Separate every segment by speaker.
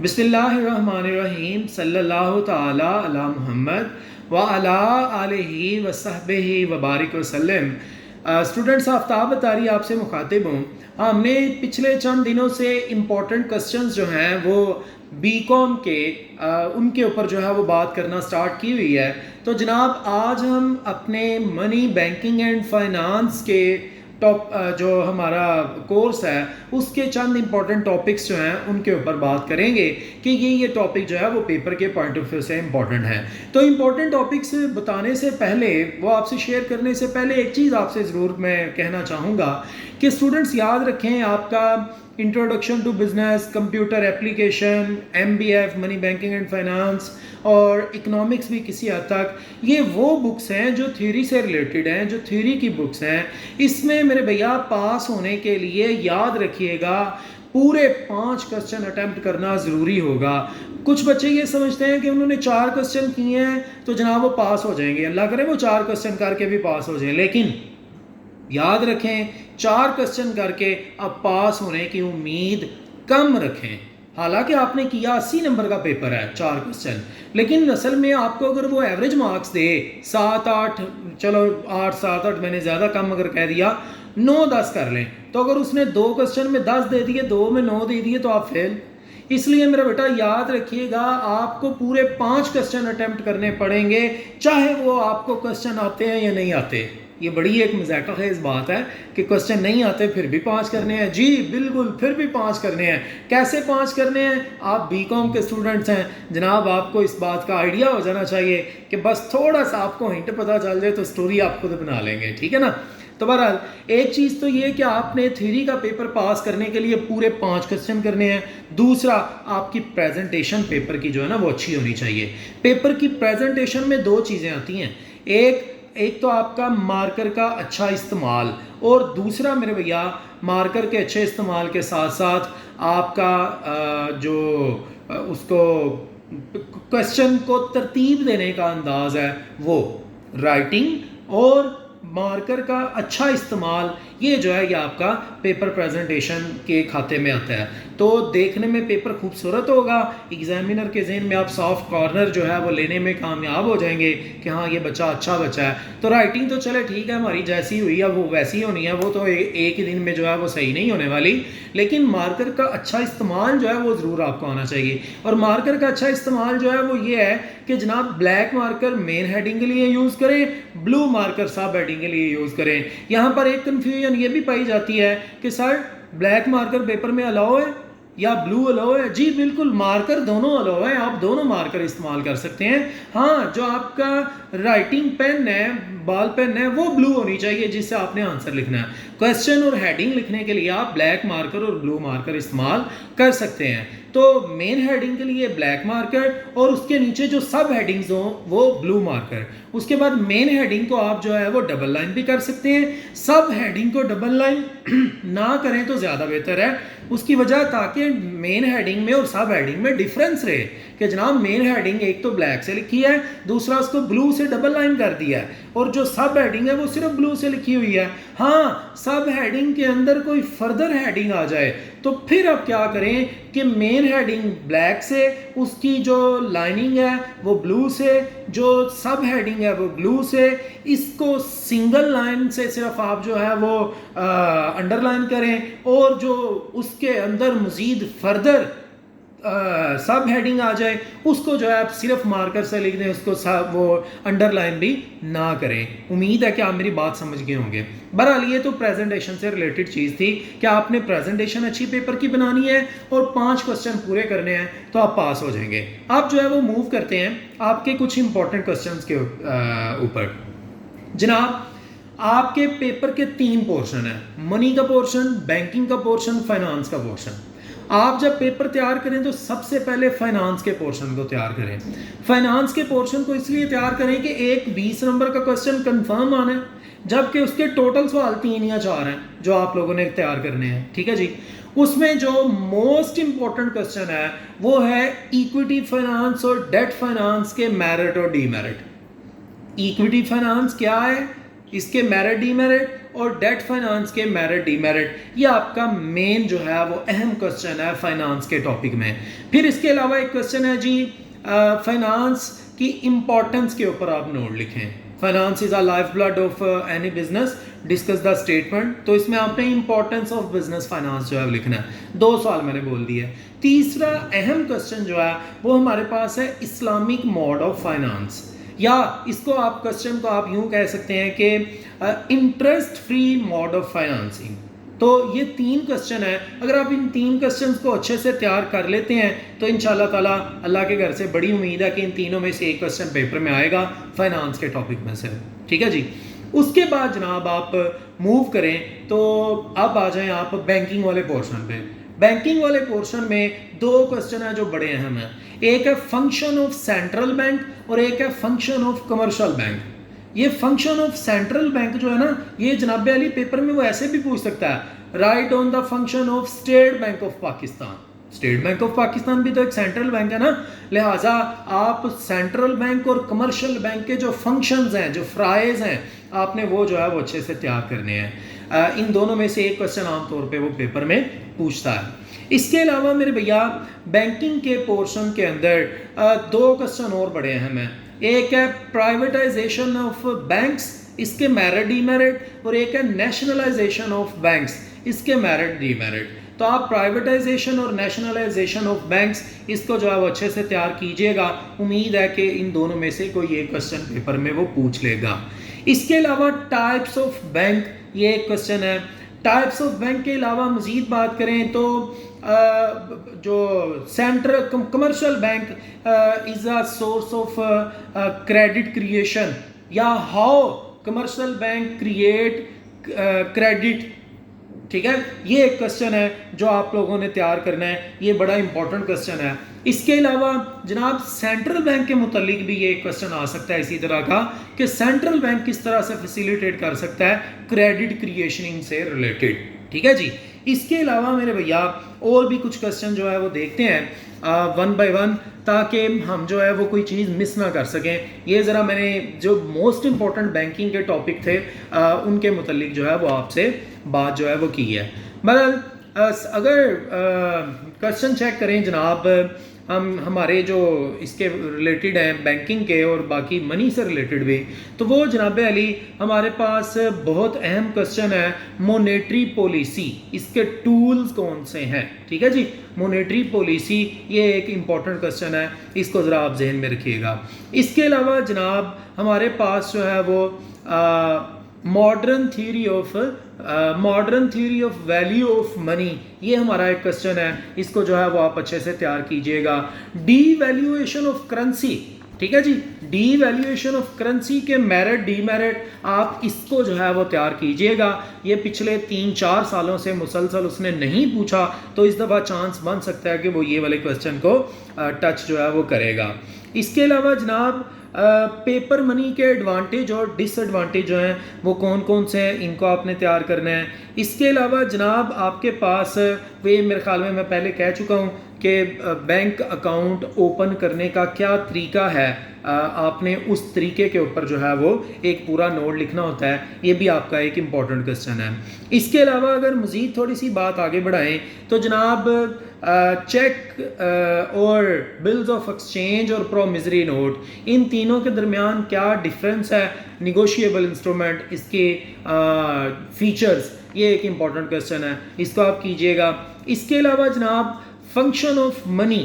Speaker 1: बिस्मिल्लाहिर्रहमानिर्रहीम सल्लल्लाहु ताला अला मुहम्मद व अला आलिहि व सहबिहि व बारिक वसल्लम। स्टूडेंट्स, आफ्ताब तारी आपसे मुखातिब हूँ। हमने पिछले चंद दिनों से इम्पोर्टेंट क्वेश्चंस जो हैं वो बीकॉम के उनके ऊपर जो है वो बात करना स्टार्ट की हुई है। तो जनाब, आज हम अपने मनी बैंकिंग एंड फाइनेंस के टॉप जो हमारा कोर्स है उसके चंद इंपॉर्टेंट टॉपिक्स जो हैं उनके ऊपर बात करेंगे कि ये टॉपिक जो है वो पेपर के पॉइंट ऑफ व्यू से इम्पॉर्टेंट है। तो इम्पॉर्टेंट टॉपिक्स बताने से पहले, वो आपसे शेयर करने से पहले एक चीज़ आपसे ज़रूर मैं कहना चाहूँगा कि स्टूडेंट्स याद रखें, आपका introduction to business, computer application, MBF money banking and finance और इकोनॉमिक्स भी किसी हद तक, ये वो बुक्स हैं जो थ्योरी से रिलेटेड हैं, जो थ्योरी की बुक्स हैं। इसमें मेरे भैया पास होने के लिए याद रखिएगा पूरे 5 क्वेश्चन अटेम्प्ट करना ज़रूरी होगा। कुछ बच्चे ये समझते हैं कि उन्होंने 4 क्वेश्चन किए हैं तो जनाब वो पास हो जाएंगे, अल्लाह करे वो 4 क्वेश्चन करके भी पास हो जाए, लेकिन याद रखें 4 क्वेश्चन करके अब पास होने की उम्मीद कम रखें। हालांकि आपने किया 80 नंबर का पेपर है 4 क्वेश्चन, लेकिन असल में आपको अगर वो एवरेज मार्क्स दे 7-8, चलो 8-7-8 मैंने ज़्यादा कम अगर कह दिया, 9-10 कर लें, तो अगर उसने 2 क्वेश्चन में 10 दे दिए, 2 में 9 दे दिए, तो आप फेल। इसलिए मेरा बेटा याद रखिएगा, आपको पूरे 5 क्वेश्चन अटेम्प्ट करने पड़ेंगे, चाहे वो आपको क्वेश्चन आते हैं या नहीं आते। ये बड़ी एक मजाक है इस बात है कि क्वेश्चन नहीं आते फिर भी 5 करने हैं। जी बिल्कुल, फिर भी 5 करने हैं। कैसे 5 करने हैं? आप बीकॉम के स्टूडेंट्स हैं जनाब, आपको इस बात का आइडिया हो जाना चाहिए कि बस थोड़ा सा आपको हिंट पता चल जाए तो स्टोरी आप खुद बना लेंगे, ठीक है ना। तो बहरहाल एक चीज़ तो ये कि आपने थ्योरी का पेपर पास करने के लिए पूरे 5 क्वेश्चन करने हैं। दूसरा, आपकी प्रेजेंटेशन पेपर की जो है ना वो अच्छी होनी चाहिए। पेपर की प्रेजेंटेशन में 2 चीज़ें आती हैं, एक तो आपका मार्कर का अच्छा इस्तेमाल, और दूसरा मेरे भैया मार्कर के अच्छे इस्तेमाल के साथ साथ आपका जो उसको क्वेश्चन को तरतीब देने का अंदाज है वो राइटिंग और मार्कर का अच्छा इस्तेमाल, ये जो है ये आपका पेपर प्रेजेंटेशन के खाते में आता है। तो देखने में पेपर खूबसूरत होगा, एग्जामिनर के जहन में आप सॉफ्ट कॉर्नर जो है वो लेने में कामयाब हो जाएंगे कि हाँ ये बच्चा अच्छा बच्चा है। तो राइटिंग तो चले ठीक है, हमारी जैसी हुई है वो वैसी होनी है, वो तो एक ही दिन में जो है वो सही नहीं होने वाली, लेकिन मार्कर का अच्छा इस्तेमाल जो है वो ज़रूर आपको आना चाहिए। और मार्कर का अच्छा इस्तेमाल जो है वो ये है कि जनाब ब्लैक मार्कर मेन हेडिंग के लिए यूज़ करें, ब्लू मार्कर सब हेडिंग के लिए यूज़ करें। यहाँ पर एक कन्फ्यूजन ये भी पाई जाती है कि सर ब्लैक मार्कर पेपर में अलाउ है या ब्लू अलाउ है। जी बिल्कुल, मार्कर दोनों अलाउ है, आप दोनों मार्कर इस्तेमाल कर सकते हैं। हाँ, जो आपका राइटिंग पेन है, बॉल पेन है, वो ब्लू होनी चाहिए जिससे आपने आंसर लिखना है। क्वेश्चन और हेडिंग लिखने के लिए आप ब्लैक मार्कर और ब्लू मार्कर इस्तेमाल कर सकते हैं। तो मेन हेडिंग के लिए ब्लैक मार्कर और उसके नीचे जो सब हेडिंग्स हो वो ब्लू मार्कर। उसके बाद मेन हेडिंग को आप जो है वो डबल लाइन भी कर सकते हैं। सब हेडिंग को डबल लाइन ना करें तो ज़्यादा बेहतर है, उसकी वजह ताकि मेन हेडिंग में और सब हेडिंग में डिफरेंस रहे कि जनाब मेन हेडिंग एक तो ब्लैक से लिखी है, दूसरा उसको ब्लू से डबल लाइन कर दिया है, और जो सब हेडिंग है वो सिर्फ ब्लू से लिखी हुई है। हाँ, सब हेडिंग के अंदर कोई फर्दर हेडिंग आ जाए तो फिर आप क्या करें कि मेन हेडिंग ब्लैक से, उसकी जो लाइनिंग है वो ब्लू से, जो सब हेडिंग है वो ब्लू से, इसको सिंगल लाइन से सिर्फ आप जो है वो अंडरलाइन करें, और जो उसके अंदर मज़ीद फर्दर सब हेडिंग आ जाए उसको जो है आप सिर्फ मार्कर से लिख दें, उसको सब वो अंडरलाइन भी ना करें। उम्मीद है कि आप मेरी बात समझ गए होंगे। बहरहाल ये तो प्रेजेंटेशन से रिलेटेड चीज़ थी कि आपने प्रेजेंटेशन अच्छी पेपर की बनानी है और 5 क्वेश्चन पूरे करने हैं तो आप पास हो जाएंगे। आप जो है वो मूव करते हैं आपके कुछ इंपॉर्टेंट क्वेश्चन के ऊपर। जनाब, आपके पेपर के 3 पोर्शन है, मनी का पोर्शन, बैंकिंग का पोर्शन, फाइनेंस का पोर्शन। आप जब पेपर तैयार करें तो सबसे पहले फाइनेंस के पोर्शन को तैयार करें। फाइनेंस के पोर्शन को इसलिए तैयार करें कि एक 20 नंबर का क्वेश्चन कंफर्म आना है, जबकि उसके टोटल सवाल 3 या 4 हैं जो आप लोगों ने तैयार करने हैं, ठीक है जी। उसमें जो मोस्ट इंपॉर्टेंट क्वेश्चन है वो है इक्विटी फाइनेंस और डेट फाइनेंस के मेरिट और डीमेरिट। इक्विटी फाइनेंस क्या है, इसके मेरिट डीमेरिट, और डेट फाइनेंस के मेरिट डीमेरिट, ये आपका मेन जो है वो अहम क्वेश्चन है फाइनेंस के टॉपिक में। फिर इसके अलावा एक क्वेश्चन है जी, फाइनेंस की इम्पोर्टेंस के ऊपर आप नोट लिखें। Finance is a life blood of any business, discuss the statement. तो इसमें आपने इंपॉर्टेंस ऑफ बिजनेस फाइनेंस जो है लिखना है। 2 सवाल मैंने बोल दिए। तीसरा अहम क्वेश्चन जो है वो हमारे पास है इस्लामिक मोड ऑफ फाइनेंस, या इसको आप क्वेश्चन को आप यूं कह सकते हैं कि interest free mode of financing. तो ये 3 क्वेश्चन है। अगर आप इन 3 क्वेश्चंस को अच्छे से तैयार कर लेते हैं तो इंशाल्लाह ताला अल्लाह के घर से बड़ी उम्मीद है कि इन तीनों में से एक क्वेश्चन पेपर में आएगा फाइनेंस के टॉपिक में से। ठीक है जी। उसके बाद जनाब आप मूव करें तो अब आ जाएं आप बैंकिंग वाले पोर्शन पे। बैंकिंग वाले पोर्शन में 2 क्वेश्चन है जो बड़े अहम हैं। एक है फंक्शन ऑफ सेंट्रल बैंक और एक है फंक्शन ऑफ कमर्शियल बैंक। ये फंक्शन ऑफ सेंट्रल बैंक जो है ना, ये जनाब अली पेपर में वो ऐसे भी पूछ सकता है, right on the function of state bank of Pakistan. State bank of Pakistan भी तो एक सेंट्रल बैंक है ना, लिहाजा आप सेंट्रल बैंक और कमर्शियल बैंक के जो फंक्शंस हैं, जो फ्राइज हैं, आपने वो जो है वो अच्छे से तैयार करने हैं। इन दोनों में से एक क्वेश्चन आमतौर पे वो पेपर में पूछता है। इसके अलावा मेरे भैया बैंकिंग के पोर्शन के अंदर 2 क्वेश्चन और बड़े अहम हैं। एक है प्राइवेटाइजेशन ऑफ बैंक्स, इसके मेरिट डीमेरिट, और एक है नेशनलाइजेशन ऑफ बैंक्स, इसके मेरिट डीमेरिट। तो आप प्राइवेटाइजेशन और नेशनलाइजेशन ऑफ बैंक्स इसको जो है वो अच्छे से तैयार कीजिएगा। उम्मीद है कि इन दोनों में से कोई एक क्वेश्चन पेपर में वो पूछ लेगा। इसके अलावा टाइप्स ऑफ बैंक, ये एक क्वेश्चन है। टाइप्स ऑफ बैंक के अलावा मज़ीद बात करें तो जो central commercial bank is a source of credit creation, या how commercial bank create credit. ठीक है, ये एक क्वेश्चन है जो आप लोगों ने तैयार करना है, ये बड़ा इंपॉर्टेंट क्वेश्चन है। इसके अलावा जनाब सेंट्रल बैंक के मुतालिक भी ये क्वेश्चन आ सकता है इसी तरह का कि सेंट्रल बैंक किस तरह से फैसिलिटेट कर सकता है क्रेडिट क्रिएशनिंग से रिलेटेड। ठीक है जी। इसके अलावा मेरे भैया और भी कुछ क्वेश्चन जो है वो देखते हैं 1 बाय 1, ताकि हम जो है वो कोई चीज़ मिस ना कर सकें। ये ज़रा मैंने जो मोस्ट इम्पॉर्टेंट बैंकिंग के टॉपिक थे उनके मुतालिक जो है वो आपसे बात जो है वो की है। बहरहाल अगर क्वेश्चन चेक करें जनाब, हम हमारे जो इसके रिलेटेड हैं बैंकिंग के और बाकी मनी से रिलेटेड भी, तो वो जनाब अली हमारे पास बहुत अहम क्वेश्चन है मॉनेटरी पॉलिसी, इसके टूल्स कौन से हैं। ठीक है जी, मॉनेटरी पॉलिसी ये एक इम्पॉर्टेंट क्वेश्चन है, इसको ज़रा आप जहन में रखिएगा। इसके अलावा जनाब हमारे पास जो है वो modern theory of value of money, ये हमारा एक क्वेश्चन है, इसको जो है वो आप अच्छे से तैयार कीजिएगा। डी वैल्यूएशन ऑफ करेंसी, ठीक है जी, डी वैल्यूएशन ऑफ करेंसी के मेरिट डीमेरिट, आप इसको जो है वो तैयार कीजिएगा। ये पिछले 3-4 सालों से मुसलसल उसने नहीं पूछा, तो इस दफ़ा चांस बन सकता है कि वो ये वाले क्वेश्चन को टच जो है वो करेगा। इसके अलावा जनाब पेपर मनी के एडवांटेज और डिसएडवांटेज जो हैं वो कौन कौन से हैं, इनको आपने तैयार करना है। इसके अलावा जनाब आपके पास वे मेरे ख्याल में मैं पहले कह चुका हूँ कि बैंक अकाउंट ओपन करने का क्या तरीका है, आपने उस तरीके के ऊपर जो है वो एक पूरा नोट लिखना होता है, ये भी आपका एक इम्पॉर्टेंट क्वेश्चन है। इसके अलावा अगर मज़ीद थोड़ी सी बात आगे बढ़ाएं तो जनाब चेक और बिल्स ऑफ एक्सचेंज और प्रोमिसरी नोट, इन तीनों के दरमियान क्या डिफरेंस है, निगोशिएबल इंस्ट्रूमेंट, इसके फीचर्स, ये एक इम्पॉर्टेंट क्वेश्चन है, इसको आप कीजिएगा। इसके अलावा जनाब फंक्शन ऑफ मनी,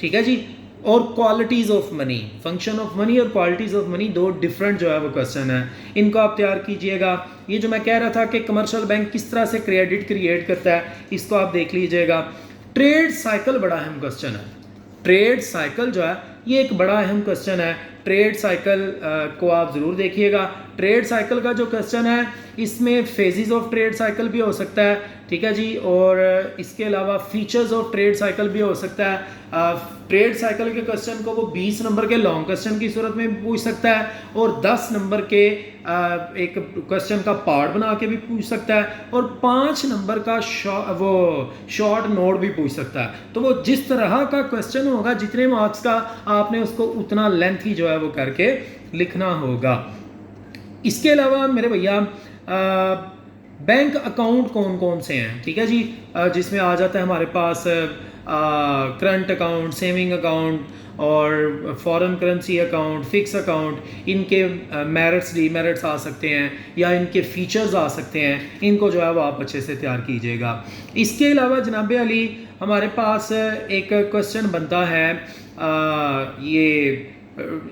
Speaker 1: ठीक है जी, और qualities of money, function of money और क्वालिटीज़ ऑफ मनी 2 डिफरेंट जो है वो क्वेश्चन है, इनको आप तैयार कीजिएगा। ये जो मैं कह रहा था कि कमर्शियल बैंक किस तरह से क्रेडिट क्रिएट करता है, इसको आप देख लीजिएगा। ट्रेड साइकिल बड़ा अहम क्वेश्चन है, ट्रेड साइकिल जो है ये एक बड़ा अहम क्वेश्चन है, ट्रेड साइकिल को आप ज़रूर देखिएगा। ट्रेड साइकिल का जो क्वेश्चन है इसमें फेजेस ऑफ ट्रेड साइकिल भी हो सकता है, ठीक है जी, और इसके अलावा फीचर्स ऑफ ट्रेड साइकिल भी हो सकता है। ट्रेड साइकिल के क्वेश्चन को वो 20 नंबर के लॉन्ग क्वेश्चन की सूरत में भी पूछ सकता है और 10 नंबर के एक क्वेश्चन का पार्ट बना के भी पूछ सकता है और 5 नंबर का शॉर्ट नोट भी पूछ सकता है। तो वो जिस तरह का क्वेश्चन होगा, जितने मार्क्स का, आपने उसको उतना लेंथ ही जो है वो करके लिखना होगा। इसके अलावा मेरे भैया बैंक अकाउंट कौन कौन से हैं, ठीक है जी, जिसमें आ जाता है हमारे पास करंट अकाउंट, सेविंग अकाउंट और foreign currency account, fix account, इनके मेरिट्स डीमेरिट्स आ सकते हैं या इनके फीचर्स आ सकते हैं, इनको जो है वो आप अच्छे से तैयार कीजिएगा। इसके अलावा जनाब अली हमारे पास एक क्वेश्चन बनता है ये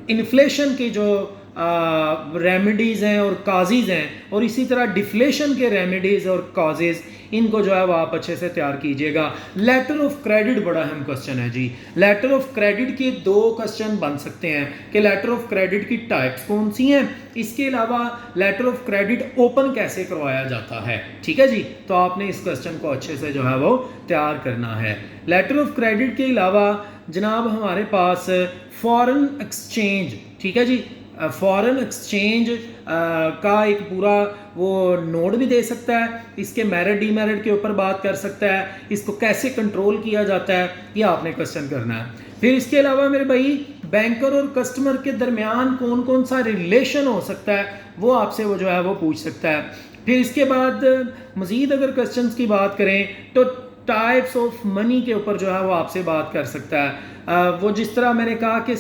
Speaker 1: इन्फ्लेशन के जो रेमेडीज़ हैं और काजेज़ हैं, और इसी तरह डिफ्लेशन के रेमेडीज़ और काजेज़, इनको जो है वो आप अच्छे से तैयार कीजिएगा। लेटर ऑफ क्रेडिट बड़ा अहम क्वेश्चन है जी। लेटर ऑफ क्रेडिट के 2 क्वेश्चन बन सकते हैं कि लेटर ऑफ क्रेडिट की टाइप्स कौन सी हैं, इसके अलावा लेटर ऑफ क्रेडिट ओपन कैसे करवाया जाता है, ठीक है जी। तो आपने इस क्वेश्चन को अच्छे से जो है वो तैयार करना है। लेटर ऑफ क्रेडिट के अलावा जनाब हमारे पास फॉरेन एक्सचेंज, ठीक है जी, फॉरेन एक्सचेंज का एक पूरा वो नोट भी दे सकता है, इसके मेरिट डीमेरिट के ऊपर बात कर सकता है, इसको कैसे कंट्रोल किया जाता है, ये आपने क्वेश्चन करना है। फिर इसके अलावा मेरे भाई बैंकर और कस्टमर के दरमियान कौन कौन सा रिलेशन हो सकता है, वो आपसे वो जो है वो पूछ सकता है। फिर इसके बाद मज़ीद अगर क्वेश्चंस की बात करें तो टाइप्स ऑफ मनी के ऊपर जो है वो आपसे बात कर सकता है। वो जिस तरह मैंने कहा कि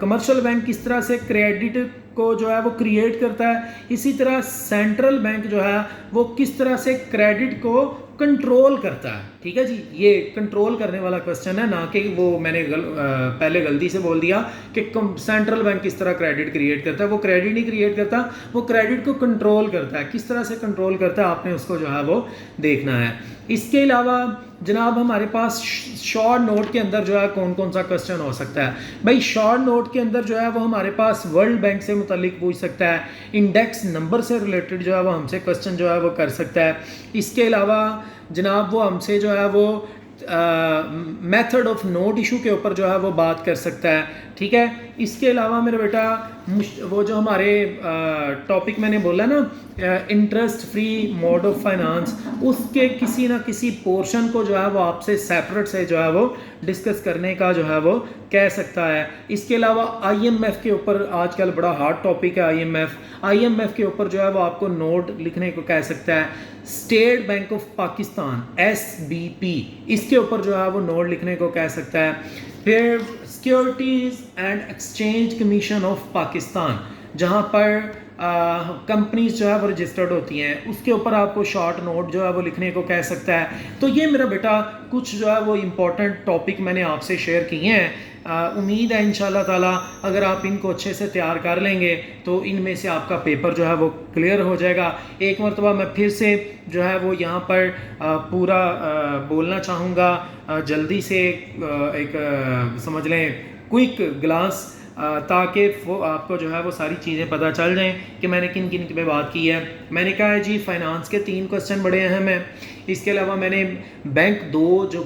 Speaker 1: कमर्शियल बैंक किस तरह से क्रेडिट को जो है वो क्रिएट करता है, इसी तरह सेंट्रल बैंक जो है वो किस तरह से क्रेडिट को कंट्रोल करता है, ठीक है जी। ये कंट्रोल करने वाला क्वेश्चन है, ना कि वो मैंने पहले गलती से बोल दिया कि सेंट्रल बैंक किस तरह क्रेडिट क्रिएट करता है। वो क्रेडिट नहीं क्रिएट करता, वो क्रेडिट को कंट्रोल करता है। किस तरह से कंट्रोल करता है आपने उसको जो है वो देखना है। इसके अलावा जनाब हमारे पास शॉर्ट नोट के अंदर जो है कौन कौन सा क्वेश्चन हो सकता है भाई। शॉर्ट नोट के अंदर जो है वो हमारे पास वर्ल्ड बैंक से मुतालिक पूछ सकता है, इंडेक्स नंबर से रिलेटेड जो है वो हमसे क्वेश्चन जो है वो कर सकता है। इसके अलावा जनाब वो हमसे जो है वो मेथड ऑफ नोट इशू के ऊपर जो है वो बात कर सकता है, ठीक है। इसके अलावा मेरे बेटा वो जो हमारे टॉपिक मैंने बोला ना interest free mode of finance, उसके किसी ना किसी पोर्शन को जो है वो आपसे सेपरेट से जो है वो डिस्कस करने का जो है वो कह सकता है। इसके अलावा आईएमएफ के ऊपर आजकल बड़ा हार्ड टॉपिक है आईएमएफ के ऊपर जो है वो आपको नोट लिखने को कह सकता है। State bank of Pakistan SBP, इसके ऊपर जो है वो नोट लिखने को कह सकता है। फिर securities and exchange commission of Pakistan, जहाँ पर कंपनीज जो है वो रजिस्टर्ड होती हैं, उसके ऊपर आपको शॉर्ट नोट जो है वो लिखने को कह सकता है। तो ये मेरा बेटा कुछ जो है वो इम्पोर्टेंट टॉपिक मैंने आपसे शेयर किए हैं। उम्मीद है इंशाल्लाह ताला अगर आप इनको अच्छे से तैयार कर लेंगे तो इनमें से आपका पेपर जो है वो क्लियर हो जाएगा। एक मरतबा मैं फिर से जो है वो यहाँ पर पूरा बोलना चाहूँगा, जल्दी से एक समझ लें क्विक ग्लांस, ताकि वो आपको जो है वो सारी चीज़ें पता चल जाएं कि मैंने किन किन पे बात की है। मैंने कहा है जी फाइनेंस के 3 क्वेश्चन बड़े अहम हैं। इसके अलावा मैंने बैंक 2 जो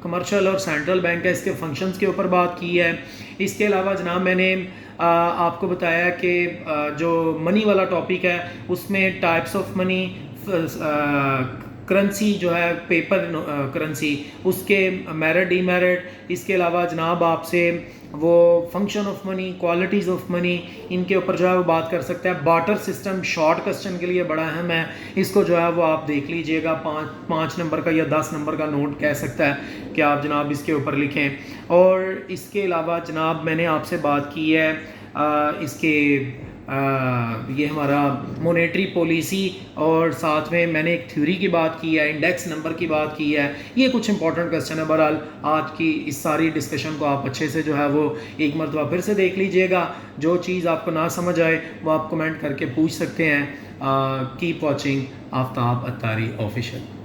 Speaker 1: कमर्शियल और सेंट्रल बैंक है इसके फंक्शंस के ऊपर बात की है। इसके अलावा जनाब मैंने आपको बताया कि जो मनी वाला टॉपिक है उसमें टाइप्स ऑफ मनी, करेंसी जो है पेपर करेंसी, उसके मेरिट डीमेरिट, इसके अलावा जनाब आपसे वो function of money, qualities of money, इनके ऊपर जो है वो बात कर सकता है। बार्टर सिस्टम शॉर्ट क्वेश्चन के लिए बड़ा अहम है, इसको जो है वो आप देख लीजिएगा। 5 नंबर का या 10 नंबर का नोट कह सकता है कि आप जनाब इसके ऊपर लिखें। और इसके अलावा जनाब मैंने आपसे बात की है इसके ये हमारा मोनेटरी पॉलिसी, और साथ में मैंने एक थ्योरी की बात की है, इंडेक्स नंबर की बात की है। ये कुछ इंपॉर्टेंट क्वेश्चन है। बहरहाल आज की इस सारी डिस्कशन को आप अच्छे से जो है वो एक मरतबा फिर से देख लीजिएगा। जो चीज़ आपको ना समझ आए वो आप कमेंट करके पूछ सकते हैं। Keep watching Aftab Attari official.